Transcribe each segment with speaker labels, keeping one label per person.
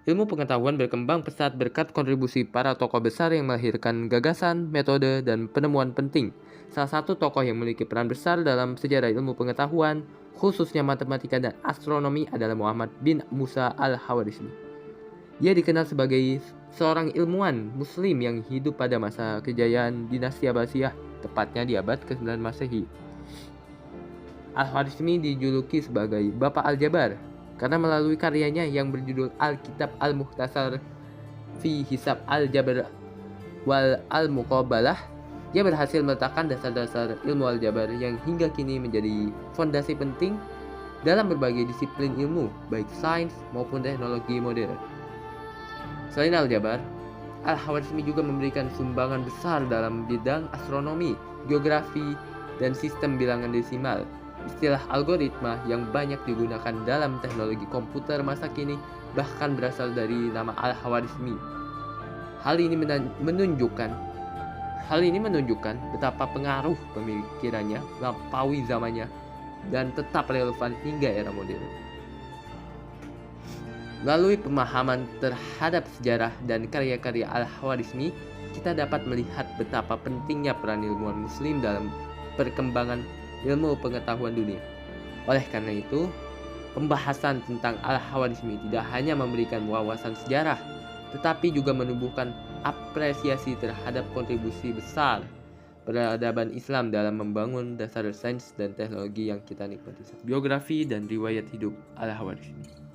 Speaker 1: Ilmu pengetahuan berkembang pesat berkat kontribusi para tokoh besar yang melahirkan gagasan, metode, dan penemuan penting. Salah satu tokoh yang memiliki peran besar dalam sejarah ilmu pengetahuan, khususnya matematika dan astronomi, adalah Muhammad bin Musa al-Khawarizmi. Ia dikenal sebagai seorang ilmuwan Muslim yang hidup pada masa kejayaan dinasti Abbasiyah, tepatnya di abad ke-9 Masehi. Al-Khawarizmi dijuluki sebagai Bapak Aljabar karena melalui karyanya yang berjudul Al-Kitab Al-Mukhtasar fi Hisab Al-Jabr wal Al-Muqabalah, ia berhasil meletakkan dasar-dasar ilmu aljabar yang hingga kini menjadi fondasi penting dalam berbagai disiplin ilmu, baik sains maupun teknologi modern. Selain aljabar, Al-Khawarizmi juga memberikan sumbangan besar dalam bidang astronomi, geografi, dan sistem bilangan desimal. Istilah algoritma yang banyak digunakan dalam teknologi komputer masa kini bahkan berasal dari nama Al-Khawarizmi. Hal ini menunjukkan betapa pengaruh pemikirannya melampaui zamannya dan tetap relevan hingga era modern. Melalui pemahaman terhadap sejarah dan karya-karya Al-Khawarizmi, kita dapat melihat betapa pentingnya peran ilmuwan Muslim dalam perkembangan ilmu pengetahuan dunia. Oleh karena itu, pembahasan tentang Al-Khawarizmi tidak hanya memberikan wawasan sejarah, tetapi juga menumbuhkan apresiasi terhadap kontribusi besar peradaban Islam dalam membangun dasar sains dan teknologi yang kita nikmati. Biografi dan riwayat hidup Al-Khawarizmi.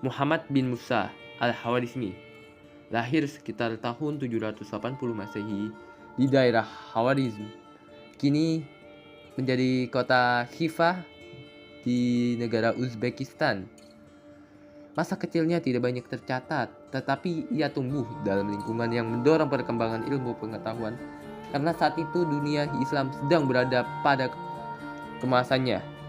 Speaker 1: Muhammad bin Musa al-Khawarizmi lahir sekitar tahun 780 Masehi di daerah Khawarizm, kini menjadi kota Khiva di negara Uzbekistan. Masa kecilnya tidak banyak tercatat, tetapi ia tumbuh dalam lingkungan yang mendorong perkembangan ilmu pengetahuan karena saat itu dunia Islam sedang berada pada kemasannya.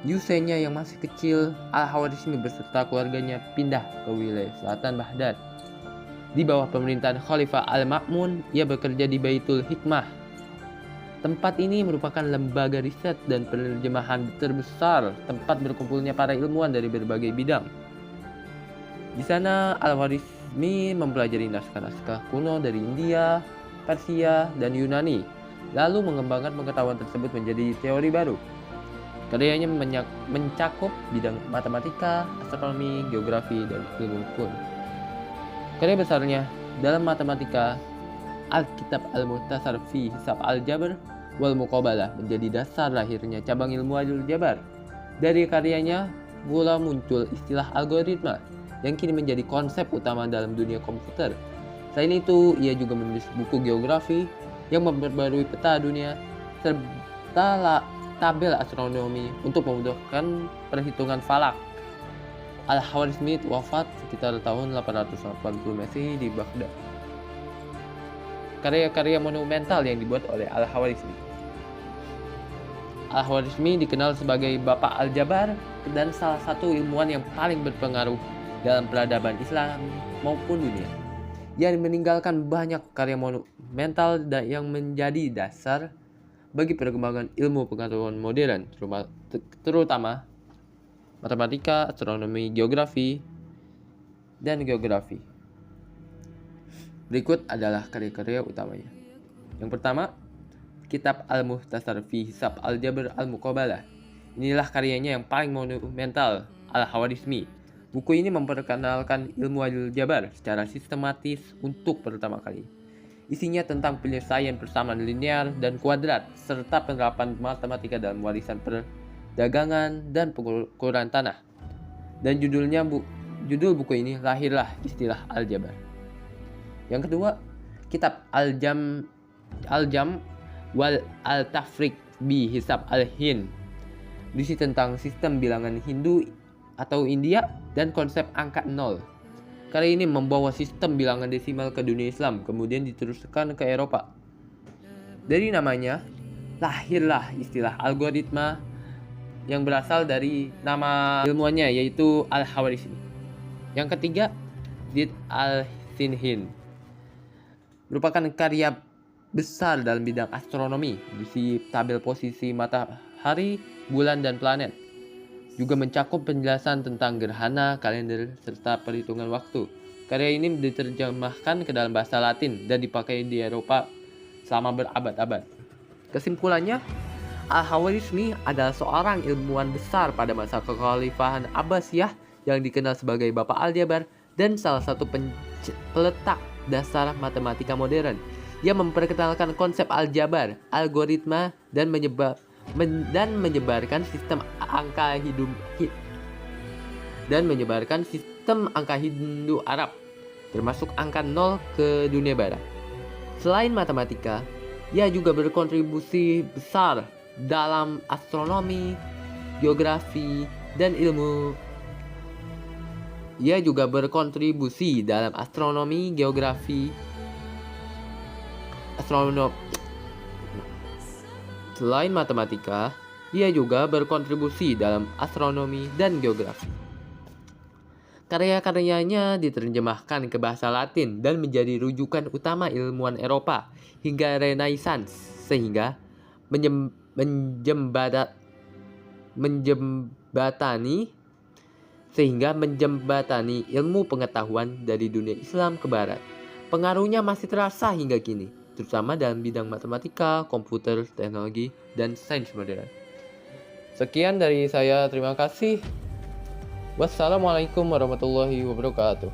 Speaker 1: Di usianya yang masih kecil, Al-Khawarizmi beserta keluarganya pindah ke wilayah selatan Baghdad. Di bawah pemerintahan Khalifah Al-Ma'mun, ia bekerja di Baitul Hikmah. Tempat ini merupakan lembaga riset dan penerjemahan terbesar, tempat berkumpulnya para ilmuwan dari berbagai bidang. Di sana, Al-Khawarizmi mempelajari naskah-naskah kuno dari India, Persia, dan Yunani, lalu mengembangkan pengetahuan tersebut menjadi teori baru. Karyanya mencakup bidang matematika, astronomi, geografi, dan ilmu hukum. Karya besarnya dalam matematika, Al-Kitab Al-Mukhtasar fi Hisab Al-Jabr wal Muqabalah menjadi dasar lahirnya cabang ilmu aljabar. Dari karyanya pula muncul istilah algoritma yang kini menjadi konsep utama dalam dunia komputer. Selain itu, ia juga menulis buku geografi yang memperbarui peta dunia serta tabel astronomi untuk memudahkan perhitungan falak. Al-Khawarizmi wafat sekitar tahun 880 Masehi di Baghdad. Karya-karya monumental yang dibuat oleh Al-Khawarizmi. Al-Khawarizmi dikenal sebagai Bapak Aljabar dan salah satu ilmuwan yang paling berpengaruh dalam peradaban Islam maupun dunia. Ia meninggalkan banyak karya monumental yang menjadi dasar bagi perkembangan ilmu pengetahuan modern, terutama matematika, astronomi, geografi, dan geografi. Berikut adalah karya-karya utamanya. Yang pertama, Kitab Al-Mukhtasar fi Hisab Al-Jabr Al-Muqabalah. Inilah karyanya yang paling monumental, Al-Khawarizmi. Buku ini memperkenalkan ilmu aljabar secara sistematis untuk pertama kali. Isinya tentang penyelesaian persamaan linear dan kuadrat, serta penerapan matematika dalam warisan perdagangan dan pengukuran tanah. Dan judul buku ini lahirlah istilah aljabar. Yang kedua, Kitab Al-Jam wal Al-Tafriq bi Hisab Al-Hind. Berisi tentang sistem bilangan Hindu atau India dan konsep angka 0. Karya ini membawa sistem bilangan desimal ke dunia Islam, kemudian diteruskan ke Eropa. Dari namanya, lahirlah istilah algoritma yang berasal dari nama ilmuannya, yaitu Al-Khawarizmi. Yang ketiga, Zid al-Sinhin. Merupakan karya besar dalam bidang astronomi, berisi tabel posisi matahari, bulan, dan planet. juga mencakup penjelasan tentang gerhana, kalender, serta perhitungan waktu. Karya ini diterjemahkan ke dalam bahasa Latin dan dipakai di Eropa selama berabad-abad. Kesimpulannya, Al-Khwarizmi adalah seorang ilmuwan besar pada masa kekhalifahan Abbasiyah yang dikenal sebagai Bapak Aljabar dan salah satu peletak dasar matematika modern. Ia memperkenalkan konsep aljabar, algoritma, dan menyebarkan sistem angka Hindu Arab, termasuk angka 0 ke dunia barat. Selain matematika, ia juga berkontribusi besar dalam astronomi, geografi, dan ilmu. Selain matematika, ia juga berkontribusi dalam astronomi dan geografi. Karya-karyanya diterjemahkan ke bahasa Latin dan menjadi rujukan utama ilmuwan Eropa hingga Renaissance, sehingga menjembatani ilmu pengetahuan dari dunia Islam ke barat. Pengaruhnya masih terasa hingga kini, terutama dalam bidang matematika, komputer, teknologi, dan sains modern. Sekian dari saya, terima kasih. Wassalamualaikum warahmatullahi wabarakatuh.